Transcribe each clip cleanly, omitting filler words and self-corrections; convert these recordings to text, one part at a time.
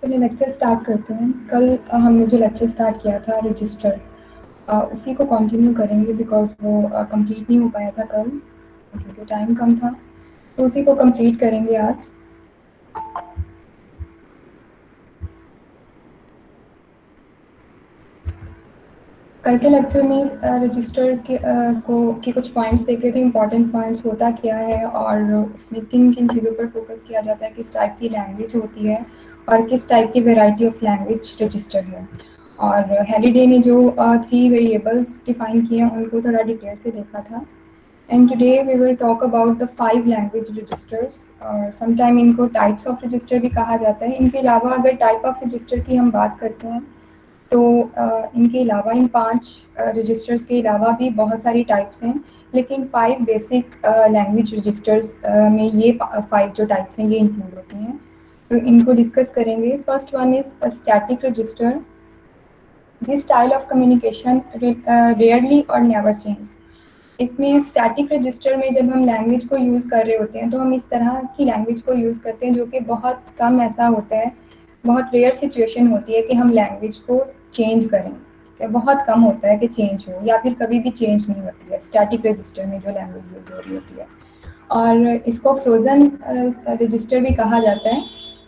चलिए lecture start करते हैं। कल हमने जो लेक्चर स्टार्ट किया था रजिस्टर, उसी को कंटिन्यू करेंगे बिकॉज वो कंप्लीट नहीं हो पाया था कल क्योंकि टाइम कम था, तो उसी को कंप्लीट करेंगे आज। कल के लेक्चर में रजिस्टर के कुछ पॉइंट्स देखे थे, इंपॉर्टेंट पॉइंट्स होता क्या है और उसमें किन किन चीज़ों पर फोकस किया जाता है, किस टाइप की लैंग्वेज होती है और किस टाइप की वेराइटी ऑफ लैंग्वेज रजिस्टर है। और हेलिडे ने जो 3 वेरिएबल्स डिफाइन किए हैं उनको थोड़ा डिटेल से देखा था। And today we will talk about the 5 language registers, और समटाइम इनको टाइप्स ऑफ रजिस्टर भी कहा जाता है। इनके अलावा अगर टाइप ऑफ रजिस्टर की हम बात करते हैं तो इनके अलावा इन 5 रजिस्टर्स के अलावा भी बहुत सारी टाइप्स हैं, लेकिन 5 बेसिक लैंग्वेज रजिस्टर्स में ये 5 जो टाइप्स हैं ये इंक्लूड होती हैं। तो इनको डिस्कस करेंगे। First one is a static register. This style of communication rarely और नेवर चेंज। इसमें स्टैटिक रजिस्टर में जब हम लैंग्वेज को यूज़ कर रहे होते हैं तो हम इस तरह की लैंग्वेज को यूज़ करते हैं जो कि बहुत कम ऐसा होता है, बहुत रेयर सिचुएशन होती है कि हम लैंग्वेज को चेंज करें। क्या बहुत कम होता है कि चेंज हो, या फिर कभी भी चेंज नहीं होती है स्टैटिक रजिस्टर में जो लैंग्वेज यूज़ हो रही होती है। और इसको फ्रोज़न रजिस्टर भी कहा जाता है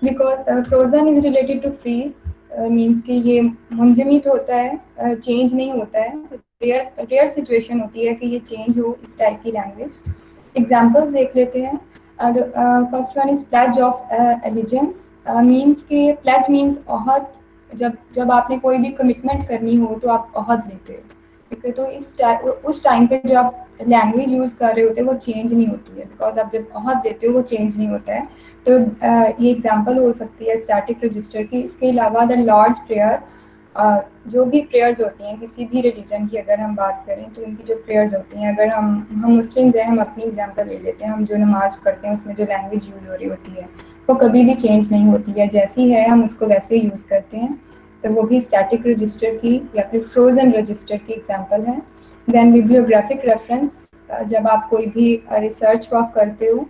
because frozen is related to freeze, means कि ये मुंजमद होता है, चेंज नहीं होता है। रेयर रेयर सिचुएशन होती है कि ये चेंज हो इस टाइप की लैंग्वेज। एग्जाम्पल्स देख लेते हैं। First one is pledge of allegiance. Means के प्लेज मीन्स ओहद। जब जब आपने कोई भी कमिटमेंट करनी हो तो आप ओहद लेते हो, ठीक है। तो उस टाइम पे जो आप लैंग्वेज यूज़ कर रहे होते हैं वो चेंज नहीं होती है, बिकॉज आप जब ओहद देते हो वो चेंज नहीं होता है। तो ये एग्जांपल हो सकती है स्टैटिक रजिस्टर की। इसके अलावा द लॉर्ड्स प्रेयर, जो भी प्रेयर्स होती हैं किसी भी रिलीजन की अगर हम बात करें तो उनकी जो प्रेयर्स होती हैं, अगर हम मुस्लिम्स हैं, हम अपनी एग्जांपल ले लेते हैं, हम जो नमाज पढ़ते हैं उसमें जो लैंग्वेज यूज़ हो रही होती है वो कभी भी चेंज नहीं होती है, जैसी है हम उसको वैसे ही यूज़ करते हैं। तो वो भी स्टैटिक रजिस्टर की या फिर फ्रोजन रजिस्टर की एग्जांपल है। देन बिब्लियोग्राफिक रेफरेंस, जब आप कोई भी रिसर्च वर्क करते हो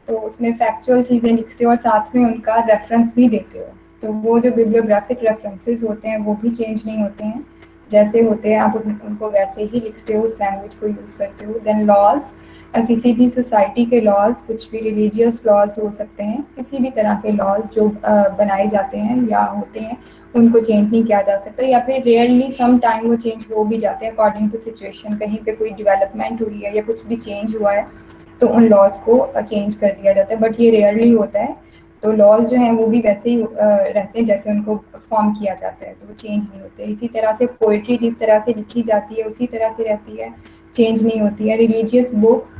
तो उसमें फैक्चुअल चीज़ें लिखते हो और साथ में उनका रेफरेंस भी देते हो, तो वो जो बिब्लियोग्राफिक रेफरेंसेस होते हैं वो भी चेंज नहीं होते हैं, जैसे होते हैं आप उसमें उनको वैसे ही लिखते हो, उस लैंग्वेज को यूज़ करते हो। देन लॉज, किसी भी सोसाइटी के लॉज, कुछ भी रिलीजियस लॉज हो सकते हैं, किसी भी तरह के लॉज जो बनाए जाते हैं या होते हैं उनको चेंज नहीं किया जा सकता, या फिर रेयरली सम टाइम वो चेंज हो भी जाते हैं अकॉर्डिंग टू सिचुएशन। कहीं पे कोई डेवलपमेंट हुई है या कुछ भी चेंज हुआ है तो उन लॉज को चेंज कर दिया जाता है, बट ये रेयरली होता है। तो लॉज जो हैं वो भी वैसे ही रहते हैं जैसे उनको फॉर्म किया जाता है, तो वो चेंज नहीं होते। इसी तरह से पोइट्री जिस तरह से लिखी जाती है उसी तरह से रहती है, चेंज नहीं होती है। रिलीजियस बुक्स,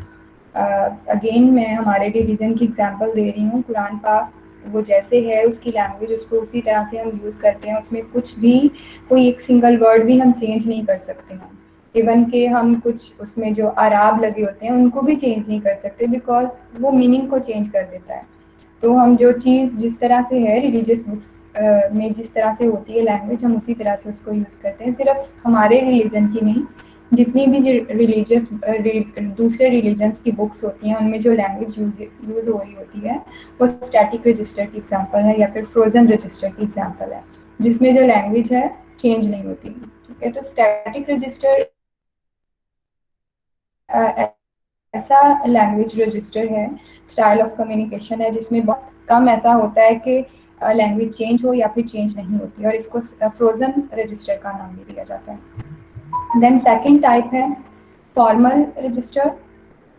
अगेन मैं हमारे रिलीजन की एग्जांपल दे रही हूँ, कुरान पाक वो जैसे है उसकी लैंग्वेज उसको उसी तरह से हम यूज़ करते हैं, उसमें कुछ भी कोई एक सिंगल वर्ड भी हम चेंज नहीं कर सकते हैं। इवन के हम कुछ उसमें जो आराब लगे होते हैं उनको भी चेंज नहीं कर सकते बिकॉज वो मीनिंग को चेंज कर देता है। तो हम जो चीज़ जिस तरह से है रिलीजियस बुक्स में जिस तरह से होती है लैंग्वेज, हम उसी तरह से उसको यूज़ करते हैं। सिर्फ हमारे रिलीजन की नहीं, जितनी भी रिलीजियस दूसरे रिलीजन्स की बुक्स होती हैं उनमें जो लैंग्वेज यूज़ हो रही होती है वो स्टैटिक रजिस्टर की एग्जांपल है या फिर फ्रोजन रजिस्टर की एग्जांपल है, जिसमें जो लैंग्वेज है चेंज नहीं होती, ठीक है। तो स्टैटिक रजिस्टर ऐसा लैंग्वेज रजिस्टर है, स्टाइल ऑफ कम्युनिकेशन है जिसमें बहुत कम ऐसा होता है कि लैंग्वेज चेंज हो या फिर चेंज नहीं होती, और इसको फ्रोजन रजिस्टर का नाम भी दिया जाता है। देन सेकंड टाइप है formal register.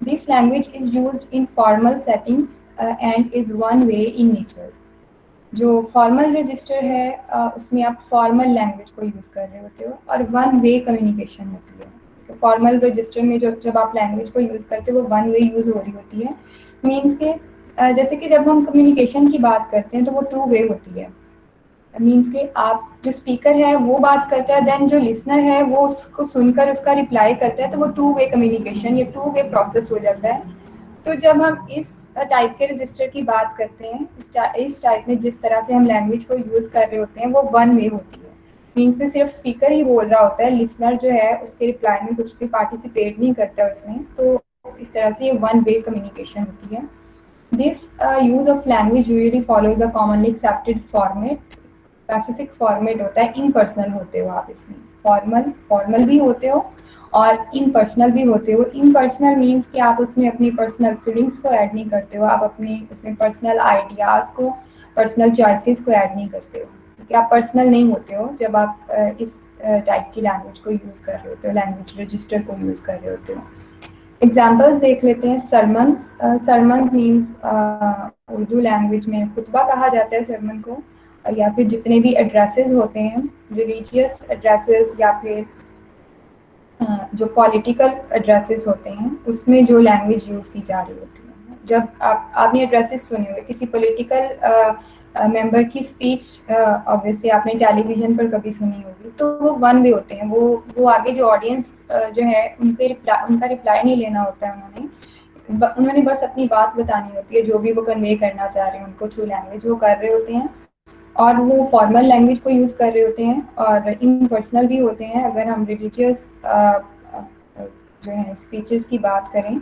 This language is used in formal settings and is one way in nature. जो फॉर्मल रजिस्टर है उसमें आप फॉर्मल लैंग्वेज को यूज़ कर रहे होते हो और वन वे कम्युनिकेशन होती है। तो फॉर्मल रजिस्टर में जब आप लैंग्वेज को यूज़ करते हो वो वन वे यूज़ हो रही होती है। मीन्स के जैसे कि जब हम कम्युनिकेशन की बात करते हैं तो वो टू वे होती है। मीन्स के आप जो स्पीकर है वो बात करता है, देन जो लिसनर है वो उसको सुनकर उसका रिप्लाई करता है, तो वो टू वे कम्युनिकेशन या टू वे प्रोसेस हो जाता है। तो जब हम इस टाइप के रजिस्टर की बात करते हैं, इस टाइप में जिस तरह से हम लैंग्वेज को यूज़ कर रहे होते हैं वो वन वे होती है। मीन्स कि सिर्फ स्पीकर ही बोल रहा होता है, लिसनर जो है उसके रिप्लाई में कुछ भी पार्टिसिपेट नहीं करता उसमें, तो इस तरह से ये वन वे कम्युनिकेशन होती है। This use of language usually follows a commonly accepted format. Specific format होता है, इम्पर्सनल होते हो आप इसमें, फॉर्मल फॉर्मल भी होते हो और इम्पर्सनल भी होते हो। इम्पर्सनल मीन्स कि आप उसमें अपनी पर्सनल फीलिंग्स को ऐड नहीं करते हो, आप अपनी उसमें पर्सनल आइडियाज़ को, पर्सनल चॉइसेस को ऐड नहीं करते हो, क्योंकि आप पर्सनल नहीं होते हो जब आप इस टाइप की लैंग्वेज को यूज़ कर रहे होते हो, लैंग्वेज रजिस्टर को यूज़ कर रहे होते हो। एग्जाम्पल्स देख लेते हैं। Sermons, sermons means Urdu language में खुतबा कहा जाता है सरमन को, या फिर जितने भी एड्रेसेस होते हैं, रिलीजियस एड्रेसेस या फिर जो पॉलिटिकल एड्रेसेस होते हैं, उसमें जो लैंग्वेज यूज़ की जा रही होती है। जब आपने एड्रेसेस सुने होंगे किसी पॉलिटिकल मेंबर की स्पीच, ऑब्वियसली आपने टेलीविज़न पर कभी सुनी होगी, तो वो वन वे होते हैं, वो आगे जो ऑडियंस जो है उनका रिप्लाई नहीं लेना होता है उन्होंने बस अपनी बात बतानी होती है, जो भी वो कन्वे करना चाह रहे हैं उनको थ्रू लैंग्वेज वो कर रहे होते हैं, और वो फॉर्मल लैंग्वेज को यूज़ कर रहे होते हैं और इम्पर्सनल भी होते हैं। अगर हम रिलीजियस जो है स्पीचेस की बात करें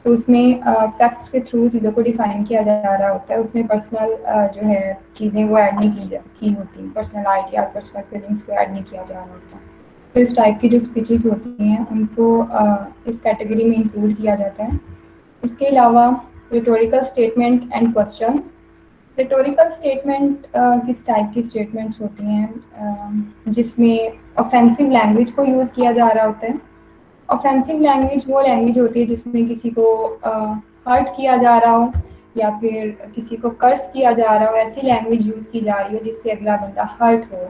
तो उसमें फैक्ट्स के थ्रू चीज़ों को डिफाइन किया जा रहा होता है, उसमें पर्सनल जो है चीज़ें वो ऐड नहीं की होती, पर्सनल आइडिया पर्सनल फीलिंग्स को ऐड नहीं किया जा रहा होता। तो इस टाइप की जो स्पीचेस होती हैं उनको इस कैटेगरी में इंक्लूड किया जाता है। इसके अलावा rhetorical statement and questions. Rhetorical statement किस टाइप की स्टेटमेंट्स होती हैं जिसमें ऑफेंसिव लैंग्वेज को यूज़ किया जा रहा होता है। ऑफेंसिव लैंग्वेज वो लैंग्वेज होती है जिसमें किसी को हर्ट किया जा रहा हो या फिर किसी को कर्स किया जा रहा हो, ऐसी लैंग्वेज यूज़ की जा रही हो जिससे अगला बंदा हर्ट हो,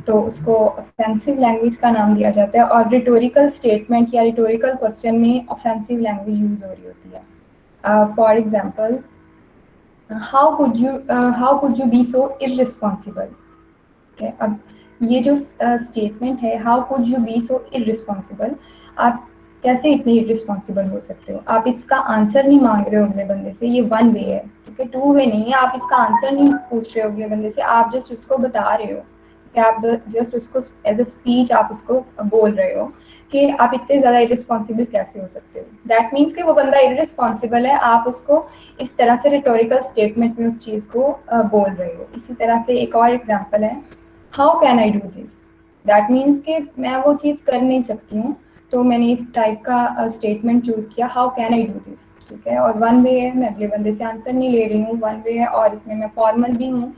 तो उसको ऑफेंसिव लैंग्वेज का नाम दिया जाता है। और रिटोरिकल स्टेटमेंट या रिटोरिकल क्वेश्चन में ऑफेंसिव लैंग्वेज यूज़ हो रही होती है। For example, how could you be so irresponsible. ठीक है, अब ये जो स्टेटमेंट है, how could you be so irresponsible, आप कैसे इतने इररिस्पॉन्सिबल हो सकते हो। आप इसका आंसर नहीं मांग रहे हो अगले बंदे से, ये वन वे है, ठीक है, टू वे नहीं है। आप इसका आंसर नहीं पूछ रहे हो अगले बंदे से, आप जस्ट उसको बता रहे हो कि आप जस्ट उसको एज अ स्पीच आप उसको बोल रहे हो कि आप इतने ज़्यादा इररिस्पॉन्सिबल कैसे हो सकते हो। दैट मीन्स कि वो बंदा इररिस्पॉन्सिबल है, आप उसको इस तरह से रिटोरिकल स्टेटमेंट में उस चीज़ को बोल रहे हो। इसी तरह से एक और एग्जाम्पल है, how can I do this. That means कि मैं वो चीज़ कर नहीं सकती हूँ, तो मैंने इस टाइप का स्टेटमेंट चूज़ किया, how can I do this, ठीक है, और वन वे है, मैं अगले बंदे से आंसर नहीं ले रही हूँ, वन वे है, और इसमें मैं फॉर्मल भी हूँ।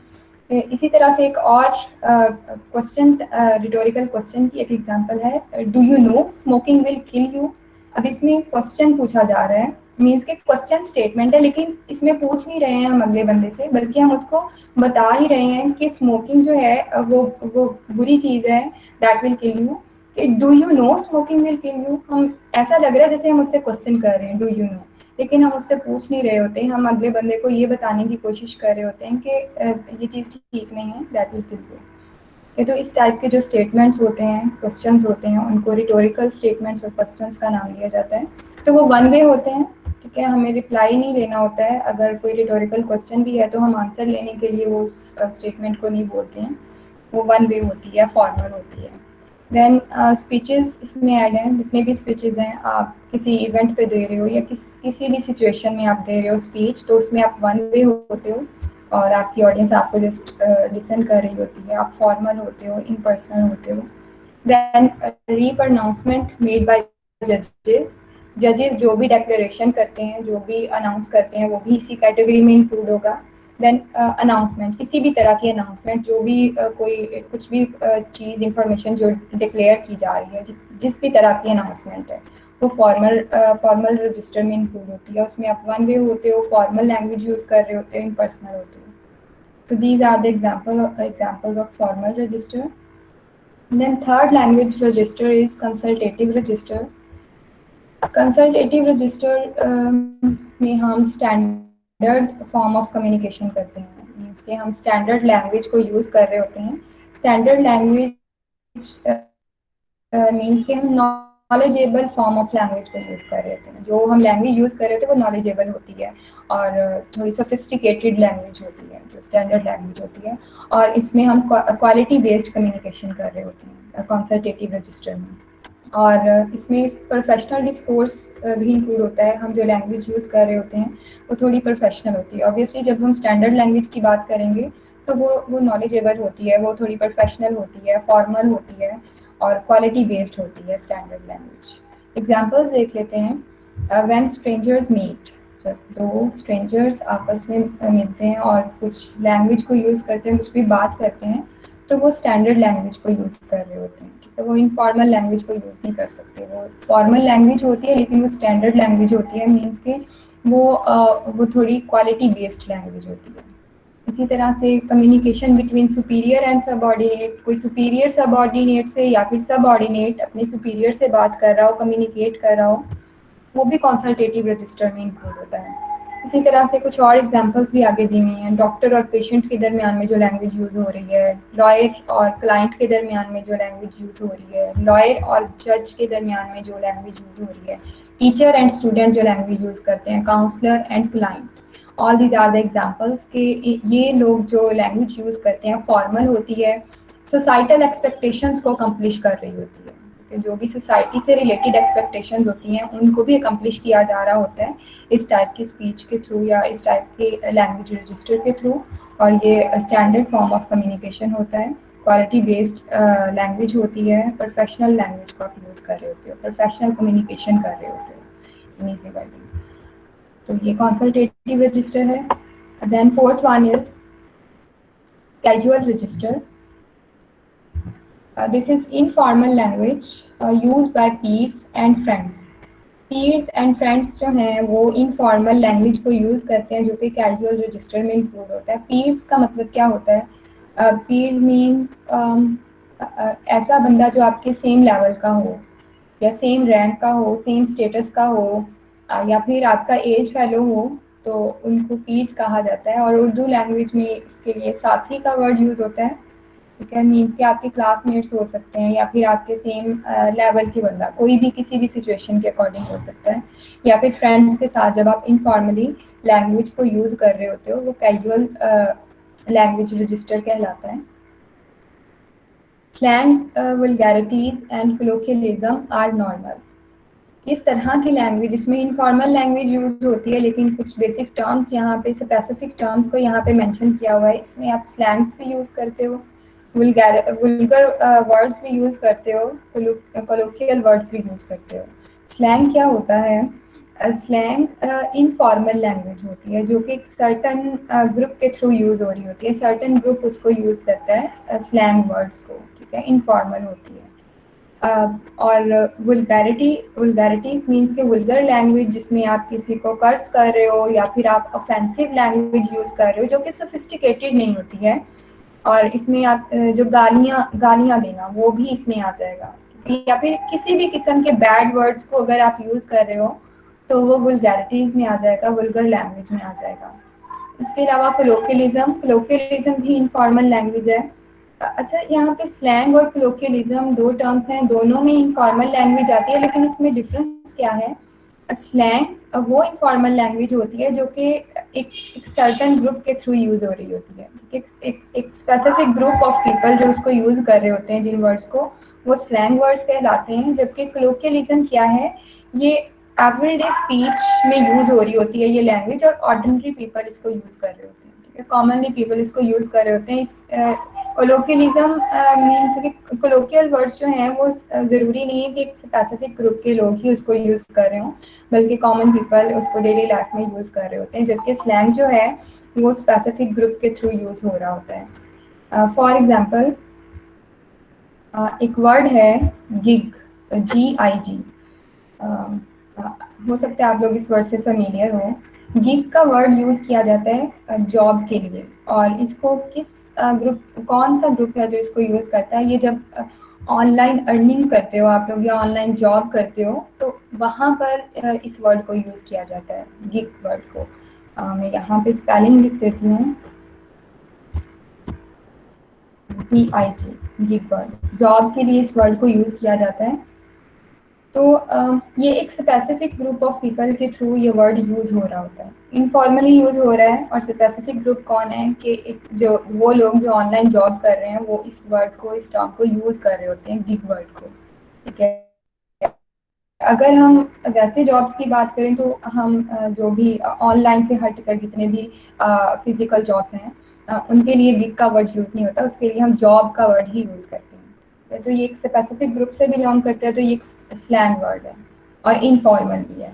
इसी तरह से एक और क्वेश्चन, रिटोरिकल क्वेश्चन की एक एग्जांपल है, do you know smoking will kill you. अब इसमें क्वेश्चन पूछा जा रहा है, मीन्स के क्वेश्चन स्टेटमेंट है, लेकिन इसमें पूछ नहीं रहे हैं हम अगले बंदे से, बल्कि हम उसको बता ही रहे हैं कि स्मोकिंग जो है वो बुरी चीज़ है, दैट विल किल यू। कि do you know smoking will kill you, हम ऐसा लग रहा है जैसे हम उससे क्वेश्चन कर रहे हैं, डू यू नो, लेकिन हम उससे पूछ नहीं रहे होते, हम अगले बंदे को ये बताने की कोशिश कर रहे होते हैं कि ये चीज़ ठीक नहीं है, दैट विल किल यू। ये तो इस टाइप के जो स्टेटमेंट्स होते हैं, क्वेश्चंस होते हैं, उनको रिटोरिकल स्टेटमेंट्स और क्वेश्चंस का नाम दिया जाता है। तो वो वन वे होते हैं, ठीक है, हमें रिप्लाई नहीं लेना होता है। अगर कोई रिटोरिकल क्वेश्चन भी है तो हम आंसर लेने के लिए वो उस स्टेटमेंट को नहीं बोलते हैं, वो वन वे होती है, फॉर्मल होती है। देन स्पीचेस इसमें ऐड हैं, जितने भी स्पीचेस हैं, आप किसी इवेंट पे दे रहे हो या किसी भी सिचुएशन में आप दे रहे हो स्पीच, तो उसमें आप वन वे होते हो और आपकी ऑडियंस आपको जस्ट लिसन कर रही होती है, आप फॉर्मल होते हो, इम्पर्सनल होते हो। देन रीप्रोनाउंसमेंट मेड बाय जजेस। जजेस जो भी डेक्लेरेशन करते हैं, जो भी अनाउंस करते हैं, वो भी इसी कैटेगरी में इंक्लूड होगा। देन अनाउंसमेंट, किसी भी तरह की अनाउंसमेंट, जो भी कोई कुछ भी चीज़ इंफॉर्मेशन जो डिक्लेयर की जा रही है, जिस भी तरह की अनाउंसमेंट है, वो फॉर्मल रजिस्टर में इंक्लूड होती है। उसमें आप वन वे होते हो, फॉर्मल लैंग्वेज यूज़ कर रहे होते हो, इम्पर्सनल होते हो। So these are the examples of formal register. Then third language register is consultative register. Consultative register में हम स्टैंडर्ड फॉर्म ऑफ कम्युनिकेशन करते हैं, मीन्स कि हम स्टैंडर्ड लैंग्वेज को यूज़ कर रहे होते हैं। स्टैंडर्ड लैंग्वेज मीन्स कि हम नॉलेजेबल फॉर्म ऑफ लैंग्वेज को यूज़ कर रहे होते हैं, जो हम लैंग्वेज यूज़ कर रहे होते हैं वो नॉलेजेबल होती है और थोड़ी सोफिस्टिकेटेड लैंग्वेज होती है, जो स्टैंडर्ड लैंग्वेज होती है, और इसमें हम क्वालिटी बेस्ड कम्युनिकेशन कर रहे होते हैं कंसल्टेटिव रजिस्टर में। और इसमें प्रोफेशनल डिस्कोर्स भी इंक्लूड होता है। हम जो लैंग्वेज यूज़ कर रहे होते हैं वो थोड़ी प्रोफेशनल होती है। ऑब्वियसली जब हम स्टैंडर्ड लैंग्वेज की बात करेंगे तो वो नॉलेजेबल होती है, वो थोड़ी प्रोफेशनल होती है, फॉर्मल होती है और क्वालिटी बेस्ड होती है स्टैंडर्ड लैंग्वेज। एग्जाम्पल्स देख लेते हैं। व्हेन स्ट्रेंजर्स मीट, जब दो स्ट्रेंजर्स आपस में मिलते हैं और कुछ लैंग्वेज को यूज़ करते हैं, कुछ भी बात करते हैं, तो वो स्टैंडर्ड लैंग्वेज को यूज़ कर रहे होते हैं। ठीक है, वो इनफॉर्मल लैंग्वेज को यूज़ नहीं कर सकते। वो फॉर्मल लैंग्वेज होती है लेकिन वो स्टैंडर्ड लैंग्वेज होती है, मीन्स के वो थोड़ी क्वालिटी बेस्ड लैंग्वेज होती है। इसी तरह से communication between superior and subordinate, कोई सुपीरियर सबऑर्डिनेट से या फिर सबऑर्डिनेट अपने सुपीरियर से बात कर रहा हो, कम्युनिकेट कर रहा हो, वो भी कंसल्टेटिव रजिस्टर में इंक्लूड होता है। इसी तरह से कुछ और एग्जांपल्स भी आगे दी हुई हैं। डॉक्टर और पेशेंट के दरमियान में जो लैंग्वेज यूज़ हो रही है, लॉयर और क्लाइंट के दरमियान में जो लैंग्वेज यूज़ हो रही है, लॉयर और जज के दरमियान में जो लैंग्वेज यूज़ हो रही है, टीचर एंड स्टूडेंट जो लैंग्वेज यूज़ करते हैं, counsellor and client. All these are the examples के ये लोग जो लैंग्वेज यूज़ करते हैं फॉर्मल होती है, सोसाइटल एक्सपेक्टेशंस को अकम्प्लिश कर रही होती है। कि जो भी सोसाइटी से रिलेटेड एक्सपेक्टेशंस होती हैं उनको भी अकम्प्लिश किया जा रहा होता है इस टाइप की स्पीच के थ्रू या इस टाइप के लैंग्वेज रजिस्टर के थ्रू। और ये स्टैंडर्ड फॉर्म ऑफ कम्युनिकेशन होता है, क्वालिटी बेस्ड लैंग्वेज होती है, प्रोफेशनल लैंग्वेज को आप यूज़ कर रहे होते हो, प्रोफेशनल कम्युनिकेशन कर रहे होते हो इन ईजी वर्डिंग। तो ये कंसल्टेटिव रजिस्टर है। Then fourth one is casual register. This is informal language used by peers and friends. Peers and friends जो हैं वो इनफॉर्मल लैंग्वेज को यूज़ करते हैं जो कि कैजुअल रजिस्टर में इंक्लूड होता है। पीयर्स का मतलब क्या होता है? पीयर मीन्स ऐसा बंदा जो आपके सेम लेवल का हो या सेम रैंक का हो, सेम स्टेटस का हो, या फिर आपका एज फेलो हो, तो उनको पीयर्स कहा जाता है। और उर्दू लैंग्वेज में इसके लिए साथी का वर्ड यूज़ होता है। ठीक है, मीन्स कि आपके क्लासमेट्स हो सकते हैं या फिर आपके सेम लेवल के बंदा, कोई भी किसी भी सिचुएशन के अकॉर्डिंग हो सकता है। या फिर फ्रेंड्स के साथ जब आप इनफॉर्मली लैंग्वेज को यूज़ कर रहे होते हो, वो कैजुअल लैंग्वेज रजिस्टर कहलाता है। Slang, vulgarities and colloquialism are normal. इस तरह की लैंग्वेज जिसमें इनफॉर्मल लैंग्वेज यूज होती है लेकिन कुछ बेसिक टर्म्स यहाँ पे, स्पेसिफिक टर्म्स को यहाँ पे मेंशन किया हुआ है। इसमें आप स्लैंग्स भी यूज़ करते हो, वुल्गर वर्ड्स भी यूज़ करते हो, कोलोकियल वर्ड्स भी यूज़ करते हो। स्लैंग क्या होता है? स्लैंग इनफॉर्मल लैंग्वेज होती है जो कि एक सर्टन ग्रुप के थ्रू यूज़ हो रही होती है। सर्टन ग्रुप उसको यूज़ करता है स्लैंग वर्ड्स को। ठीक है, इनफॉर्मल होती है। और वुल्गैरिटीज मीन्स के वुल्गर लैंग्वेज जिसमें आप किसी को कर्स कर रहे हो या फिर आप ऑफेंसिव लैंग्वेज यूज़ कर रहे हो जो कि सोफिस्टिकेटेड नहीं होती है। और इसमें आप जो गालियाँ गालियाँ देना वो भी इसमें आ जाएगा। या फिर किसी भी किस्म के बैड वर्ड्स को अगर आप यूज़ कर रहे हो तो वो वुल्गैरिटीज़ में आ जाएगा, वुल्गर लैंग्वेज में आ जाएगा। इसके अलावा कोलोकियलिज्म भी इनफॉर्मल लैंग्वेज है। अच्छा, यहाँ पे स्लैंग और कोलोकियलिज्म दो टर्म्स हैं, दोनों में इनफॉर्मल लैंग्वेज आती है, लेकिन इसमें डिफरेंस क्या है? स्लैंग वो इनफॉर्मल लैंग्वेज होती है जो कि एक सर्टन ग्रुप के थ्रू यूज़ हो रही होती है। एक स्पेसिफिक ग्रुप ऑफ पीपल जो उसको यूज़ कर रहे होते हैं जिन वर्ड्स को, वो स्लैंग वर्ड्स कहलाते हैं। जबकि कोलोकियलिज्म क्या है? ये एवरीडे स्पीच में यूज़ हो रही होती है ये लैंग्वेज और ऑर्डिनरी पीपल इसको यूज़ कर रहे होते हैं। ठीक है, कॉमनली पीपल इसको यूज़ कर रहे होते हैं। इस कोलोकियलिज्म मीन्स कि कोलोकियल वर्ड्स जो हैं वो ज़रूरी नहीं है कि एक स्पेसिफिक ग्रुप के लोग ही उसको यूज़ कर रहे हों, बल्कि कॉमन पीपल उसको डेली लाइफ में यूज़ कर रहे होते हैं। जबकि स्लैंग जो है वो स्पेसिफिक ग्रुप के थ्रू यूज़ हो रहा होता है। फॉर एग्जांपल, एक वर्ड है गिग, GIG। हो सकता है आप लोग इस वर्ड से फेमिलियर हो। गिग का वर्ड यूज़ किया जाता है जॉब के लिए। और इसको किस ग्रुप, कौन सा ग्रुप है जो इसको यूज़ करता है? ये जब ऑनलाइन अर्निंग करते हो आप लोग या ऑनलाइन जॉब करते हो तो वहाँ पर इस वर्ड को यूज़ किया जाता है, गिग वर्ड को। मैं यहाँ पे स्पेलिंग लिख देती हूँ, GIG, गिग वर्ड। जॉब के लिए इस वर्ड को यूज़ किया जाता है। तो ये एक स्पेसिफिक ग्रुप ऑफ पीपल के थ्रू ये वर्ड यूज़ हो रहा होता है, इनफॉर्मली यूज़ हो रहा है। और स्पेसिफिक ग्रुप कौन है कि जो वो लोग जो ऑनलाइन जॉब कर रहे हैं वो इस वर्ड को, इस टर्म को यूज़ कर रहे होते हैं, गिग वर्ड को। ठीक है, अगर हम वैसे जॉब्स की बात करें तो हम जो भी ऑनलाइन से हटकर जितने भी फिजिकल जॉब्स हैं उनके लिए गिग का वर्ड यूज़ नहीं होता, उसके लिए हम जॉब का वर्ड ही यूज़ करते हैं। तो ये एक स्पेसिफिक ग्रुप से बिलोंग करता है, तो ये एक स्लैंग वर्ड है और इनफॉर्मल भी है।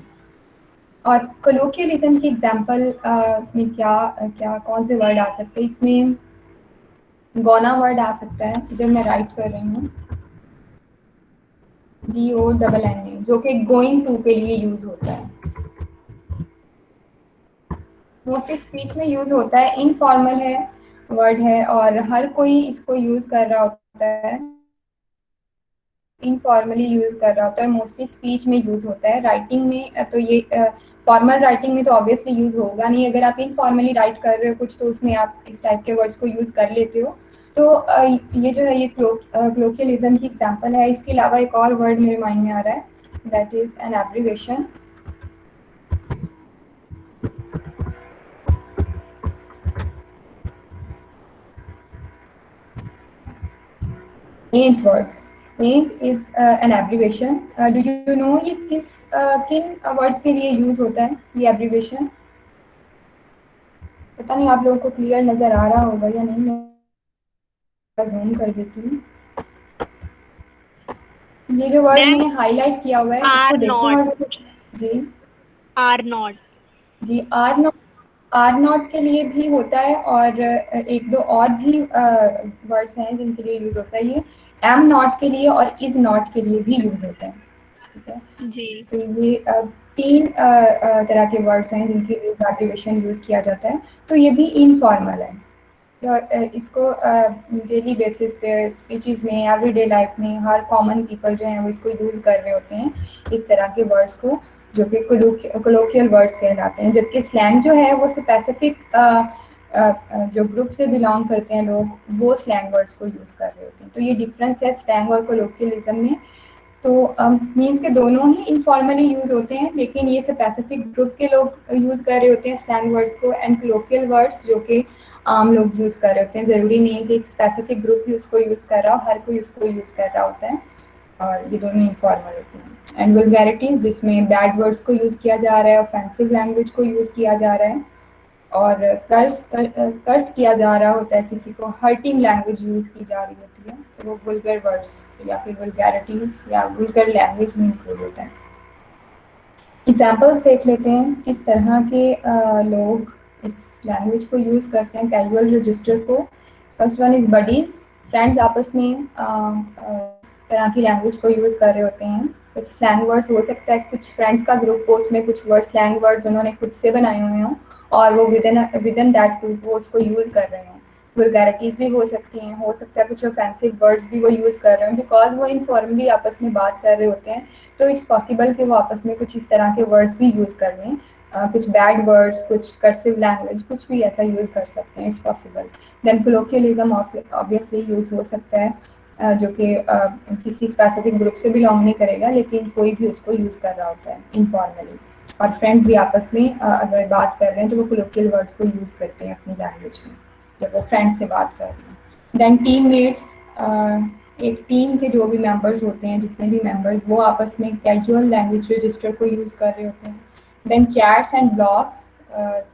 और कोलोकियलिज्म की एग्जांपल में क्या क्या कौन से वर्ड आ सकते हैं इसमें? गोना वर्ड आ सकता है, इधर मैं राइट कर रही हूँ, GONNA, जो कि गोइंग टू के लिए यूज़ होता है। मोस्टली स्पीच में यूज़ होता है, इनफॉर्मल है वर्ड है और हर कोई इसको यूज़ कर रहा होता है, इनफॉर्मली यूज़ कर रहा होता है, मोस्टली स्पीच में यूज़ होता है। राइटिंग में तो ये फॉर्मल राइटिंग में तो ऑब्वियसली यूज़ होगा नहीं। अगर आप इनफॉर्मली राइट कर रहे हो कुछ तो उसमें आप इस टाइप के वर्ड्स को यूज़ कर लेते हो। तो ये जो है ये क्लोकियलिज्म की एग्जांपल है। इसके अलावा एक और वर्ड मेरे माइंड में आ रहा है, that is an abbreviation. Paint word. Paint is an abbreviation. Do you know ये किन वर्ड्स के लिए यूज होता है ये एब्रीवेशन? पता नहीं आप लोगों को क्लियर नजर आ रहा होगा या नहीं, मैं जूम कर देती हूँ। ये जो वर्ड मैम, मैंने हाईलाइट किया हुआ है आर इसको देखें नॉट। और G R not. G R not के लिए भी होता है और एक दो और भी वर्ड्स हैं जिनके लिए यूज होता है ये। एम नॉट के लिए और इज नॉट के लिए भी यूज होता है। ठीक है, जी। तो ये तीन तरह के वर्ड्स हैं जिनके लिए एब्रिविएशन यूज़ किया जाता है। तो ये भी इनफॉर्मल है और इसको डेली बेसिस पे स्पीचेस में एवरीडे लाइफ में हर कॉमन पीपल जो हैं वो इसको यूज़ कर रहे होते हैं, इस तरह के वर्ड्स को, जो कि कोलोकियल वर्ड्स कहलाते हैं। जबकि स्लैंग जो है वो स्पेसिफिक जो ग्रुप से बिलोंग करते हैं लोग वो स्लैंग वर्ड्स को यूज़ कर रहे होते हैं। तो ये डिफरेंस है स्लैंग और कोलोकियलिज्म में। तो मीन्स के दोनों ही इनफॉर्मली यूज़ होते हैं, लेकिन ये स्पेसिफिक ग्रुप के लोग यूज़ कर रहे होते हैं स्लैंग वर्ड्स को, एंड कलोकियल वर्ड्स जो कि आम लोग यूज़ कर रहे होते हैं। ज़रूरी नहीं है कि एक स्पेसिफिक ग्रुप ही उसको यूज़ कर रहा हो, हर कोई उसको यूज़ कर रहा होता है और ये दोनों इनफॉर्मल होते हैं। एंड वल्गैरिटीज़ जिसमें बैड वर्ड्स को यूज़ किया जा रहा है, ऑफेंसिव लैंग्वेज को यूज़ किया जा रहा है और कर्स किया जा रहा होता है, किसी को हर्टिंग लैंग्वेज यूज़ की जा रही होती है, तो वो वल्गर वर्ड्स या फिर वल्गैरिटीज़ या वल्गर लैंग्वेज में इंक्लूड होता है। एग्जाम्पल्स देख लेते हैं किस तरह के लोग इस लैंग्वेज को यूज़ करते हैं, कैजुअल रजिस्टर को। First one is buddies, friends आपस में इस तरह की लैंग्वेज को यूज़ कर रहे होते हैं। कुछ स्लैंग वर्ड्स हो सकता है, कुछ फ्रेंड्स का ग्रुप हो उसमें कुछ वर्ड स्लैंग वर्ड्स उन्होंने खुद से बनाए हुए हों और वो विद इन दैट ग्रुप वो उसको यूज़ कर रहे हों। वल्गैरिटीज़ भी हो सकती हैं, हो सकता है कुछ ऑफेंसिव वर्ड्स भी वो यूज़ कर रहे हैं बिकॉज वो इनफॉर्मली आपस में बात कर रहे होते हैं। तो इट्स पॉसिबल कि वो आपस में कुछ इस तरह के वर्ड्स भी यूज़ कर लें, कुछ बैड वर्ड्स, कुछ कर्सिव लैंग्वेज, कुछ भी ऐसा यूज़ कर सकते हैं, it's possible. Then colloquialism obviously use हो सकता है जो कि किसी स्पेसिफिक ग्रुप से बिलोंग नहीं करेगा, लेकिन कोई भी उसको यूज़ कर रहा होता है इनफॉर्मली। और फ्रेंड्स भी आपस में अगर बात कर रहे हैं तो वो कोलोकियल वर्ड्स को यूज़ करते हैं अपनी लैंग्वेज में जब वो फ्रेंड्स से बात कर रहे हैं। देन टीममेट्स, एक टीम के जो भी मेंबर्स होते हैं, जितने भी मेंबर्स, वो आपस में कैजुअल लैंग्वेज रजिस्टर को यूज़ कर रहे होते हैं। Then chats and blogs,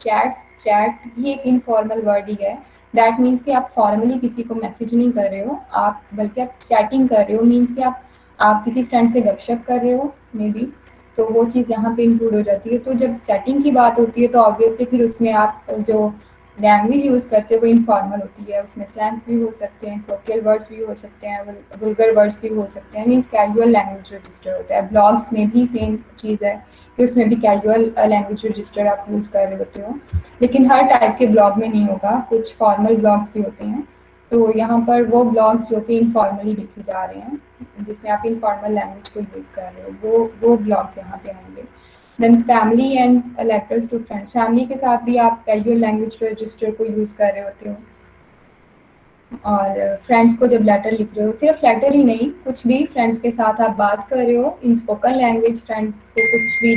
chat भी एक इनफॉर्मल वर्ड ही है। दैट मीन्स कि आप फॉर्मली किसी को मैसेज नहीं कर रहे हो, आप बल्कि आप चैटिंग कर रहे हो, मीन्स कि आप किसी फ्रेंड से गपशप कर रहे हो मे बी, तो वो चीज़ यहाँ पे इंक्लूड हो जाती है। तो जब चैटिंग की बात होती है तो ऑब्वियसली फिर उसमें आप जो लैंग्वेज यूज़ करते हैं वो इनफॉर्मल होती है, उसमें स्लैंग्स भी हो सकते हैं, कोलोकियल वर्ड्स भी हो सकते हैं, वल्गर वर्ड्स भी हो सकते हैं, मीन्स कैजुअल लैंग्वेज रजिस्टर होता है। ब्लॉग्स में भी सेम चीज़ है कि उसमें भी कैजुअल लैंग्वेज रजिस्टर आप यूज़ कर रहे होते हो, लेकिन हर टाइप के ब्लॉग में नहीं होगा, कुछ फॉर्मल ब्लॉग्स भी होते हैं। तो यहाँ पर वो ब्लॉग्स जो कि इनफॉर्मली लिखे जा रहे हैं, जिसमें आप इनफॉर्मल लैंग्वेज को यूज़ कर रहे हो, वो ब्लॉग्स यहाँ पे आएंगे। Then family and letters to friends, family के साथ भी आप कैजुअल लैंग्वेज रजिस्टर को यूज़ कर रहे होते हो और फ्रेंड्स को जब लेटर लिख रहे हो, सिर्फ लेटर ही नहीं, कुछ भी फ्रेंड्स के साथ आप बात कर रहे हो इन स्पोकन लैंग्वेज, फ्रेंड्स को कुछ भी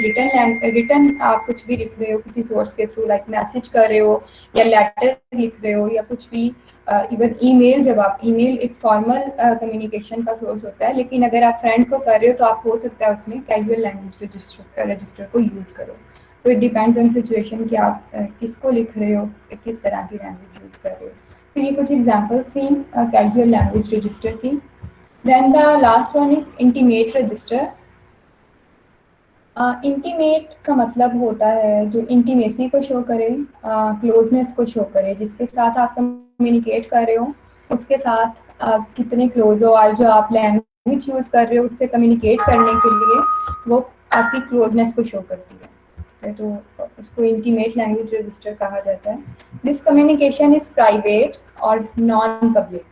रिटर्न आप कुछ भी लिख रहे हो किसी सोर्स के थ्रू, लाइक मैसेज कर रहे हो या लेटर लिख रहे हो या कुछ भी इवन ईमेल, जब आप ईमेल एक फॉर्मल कम्युनिकेशन का सोर्स होता है, लेकिन अगर आप फ्रेंड को कर रहे हो तो आप हो सकता है उसमें कैजुअल लैंग्वेज रजिस्टर को यूज़ करो। तो इट डिपेंड्स ऑन सिचुएशन कि आप किसको लिख रहे हो, किस तरह की लैंग्वेज यूज़ कर रहे हो। तो ये कुछ एग्जांपल्स थी कैजुअल लैंग्वेज रजिस्टर की। Then the last one is intimate register. Intimate का मतलब होता है जो इंटीमेसी को शो करे, क्लोजनेस को शो करे, जिसके साथ आप कम्युनिकेट कर रहे हो उसके साथ आप कितने क्लोज हो, और जो आप लैंग्वेज यूज़ कर रहे हो उससे कम्युनिकेट करने के लिए वो आपकी क्लोजनेस को शो करती है। ठीक है, तो उसको इंटीमेट लैंग्वेज रजिस्टर कहा जाता है। दिस कम्युनिकेशन इज प्राइवेट और नॉन पब्लिक।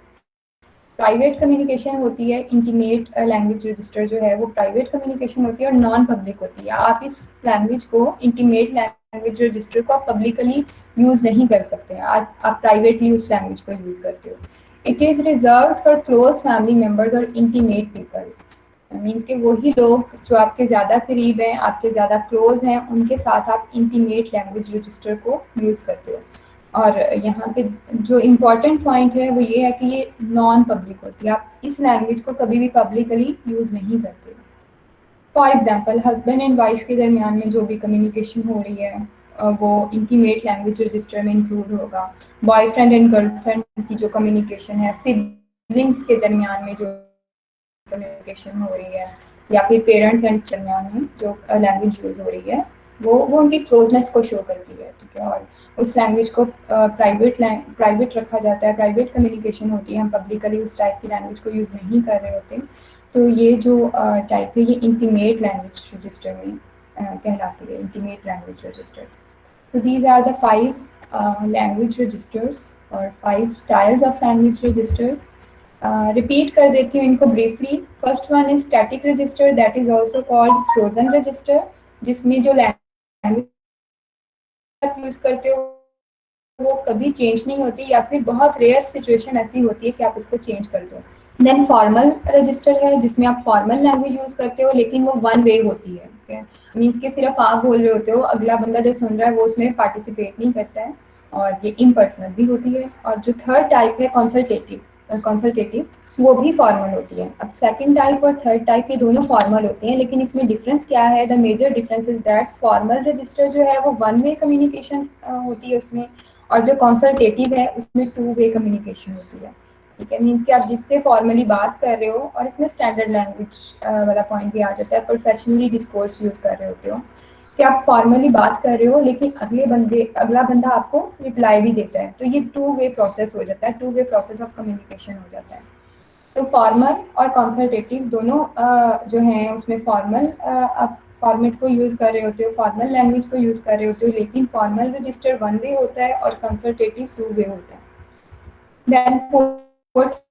प्राइवेट कम्युनिकेशन होती है, इंटीमेट लैंग्वेज रजिस्टर जो है वो प्राइवेट कम्युनिकेशन होती है और नॉन पब्लिक होती है। आप इस लैंग्वेज को, इंटीमेट लैंग्वेज रजिस्टर को आप पब्लिकली यूज़ नहीं कर सकते हैं, आप प्राइवेटली उस लैंग्वेज को यूज़ करते हो। It is reserve for close family members और इंटीमेट पीपल। मीन्स कि वही लोग जो आपके ज़्यादा करीब हैं, आपके ज़्यादा क्लोज हैं, उनके साथ आप इंटीमेट लैंग्वेज रजिस्टर को यूज़ करते हो। और यहाँ पे जो इम्पोर्टेंट पॉइंट है वो ये है कि ये नॉन पब्लिक होती है, आप इस लैंग्वेज को कभी भी पब्लिकली यूज़ नहीं करते। For example husband and wife के दरमियान में जो भी कम्युनिकेशन हो रही है वो इंटीमेट लैंग्वेज रजिस्टर में इंक्लूड होगा। बॉयफ्रेंड एंड गर्लफ्रेंड की जो कम्युनिकेशन है, सिबलिंग्स के दरमियान में जो कम्युनिकेशन हो रही है, या फिर पेरेंट्स एंड दरमियान में जो लैंग्वेज यूज़ हो रही है वो उनकी क्लोजनेस को शो करती है। ठीक है, और उस लैंग्वेज को प्राइवेट रखा जाता है, प्राइवेट कम्युनिकेशन होती है, हम पब्लिकली उस टाइप की लैंग्वेज को यूज़ नहीं कर रहे होते। तो ये जो टाइप है ये इंटीमेट लैंग्वेज रजिस्टर में कहलाती है, intimate language register. So these are the five language registers or five styles of language registers. Repeat कर देती हूँ इनको briefly. First one is static register, that is also called frozen register, जिसमें जो language आप यूज़ करते हो वो कभी चेंज नहीं होती, या फिर बहुत रेयर सिचुएशन ऐसी होती है कि आप इसको चेंज कर दो। देन फॉर्मल रजिस्टर है जिसमें आप फॉर्मल लैंग्वेज यूज़ करते हो, लेकिन वो वन वे होती है। ठीक है, मीन्स कि सिर्फ आप बोल रहे होते हो, अगला बंदा जो सुन रहा है वो उसमें पार्टिसिपेट नहीं करता है, और ये इम्पर्सनल भी होती है। और जो थर्ड टाइप है कंसल्टेटिव, वो भी फॉर्मल होती है। अब सेकंड टाइप और थर्ड टाइप ये दोनों फॉर्मल होते हैं, लेकिन इसमें डिफरेंस क्या है? The major difference is that formal register जो है वो वन वे कम्युनिकेशन होती है उसमें, और जो कंसल्टेटिव है उसमें टू वे कम्युनिकेशन होती है। ठीक है, मीन्स कि आप जिससे फॉर्मली बात कर रहे हो, और इसमें स्टैंडर्ड लैंग्वेज वाला पॉइंट भी आ जाता है, प्रोफेशनली डिस्कोर्स यूज़ कर रहे होते हो कि आप फॉर्मली बात कर रहे हो, लेकिन अगला बंदा आपको रिप्लाई भी देता है, तो ये टू वे प्रोसेस हो जाता है, two way process of communication हो जाता है। तो फॉर्मल और कंसल्टेटिव दोनों जो हैं उसमें फॉर्मल आप फॉर्मेट को यूज़ कर रहे होते हो, फॉर्मल लैंग्वेज को यूज़ कर रहे होते हो, लेकिन फॉर्मल रजिस्टर वन वे होता है और कंसल्टेटिव टू वे होता है। देन फोर्थ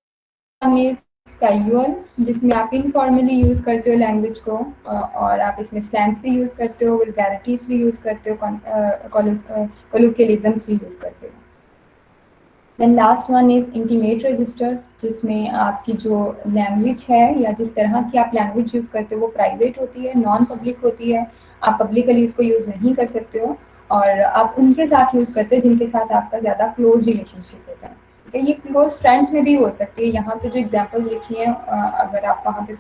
इज कैजुअल, जिसमें आप इनफॉर्मली यूज़ करते हो लैंग्वेज को, और आप इसमें स्लैंग्स भी यूज़ करते हो, वल्गैरिटीज़ भी यूज़ करते हो, कोलोकियलिज्म्स भी यूज़ करते हो। Then last one is intimate register, जिसमें आपकी जो लैंग्वेज है या जिस तरह की आप लैंग्वेज यूज़ करते हो वो प्राइवेट होती है, नॉन पब्लिक होती है, आप पब्लिकली उसको यूज़ नहीं कर सकते हो, और आप उनके साथ यूज़ करते हो जिनके साथ आपका ज़्यादा क्लोज रिलेशनशिप होता है। ठीक है, ये क्लोज फ्रेंड्स में भी हो सकती है। यहाँ पे जो एग्जांपल्स लिखी हैं, अगर आप वहाँ पे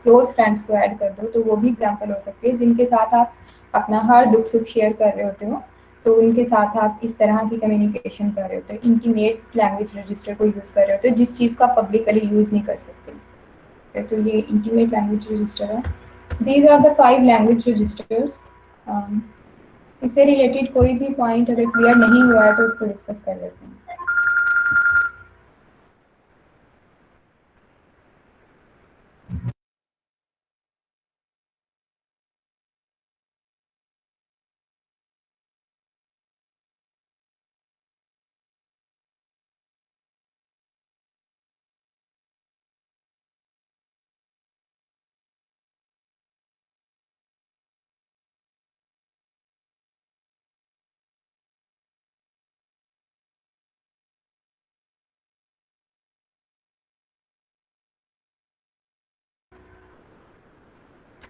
क्लोज फ्रेंड्स को ऐड कर दो तो वो भी एग्जांपल हो सकती है, जिनके साथ आप अपना हर दुख सुख शेयर कर रहे होते हो, तो उनके साथ आप इस तरह की कम्युनिकेशन कर रहे होते हो, इंटीमेट लैंग्वेज रजिस्टर को यूज़ कर रहे होते हो, जिस चीज़ को आप पब्लिकली यूज़ नहीं कर सकते। तो ये इंटीमेट लैंग्वेज रजिस्टर है। These are the 5 language registers. इससे रिलेटेड कोई भी पॉइंट अगर क्लियर नहीं हुआ है तो उसको डिस्कस कर लेते हैं।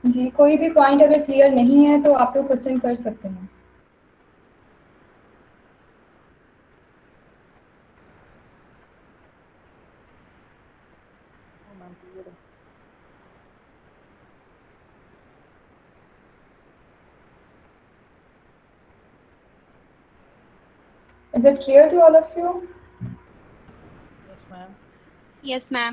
जी, कोई भी पॉइंट अगर क्लियर नहीं है तो आप लोग क्वेश्चन कर सकते हैं। conclude. Is it clear to all of you? Yes, ma'am. Yes, ma'am.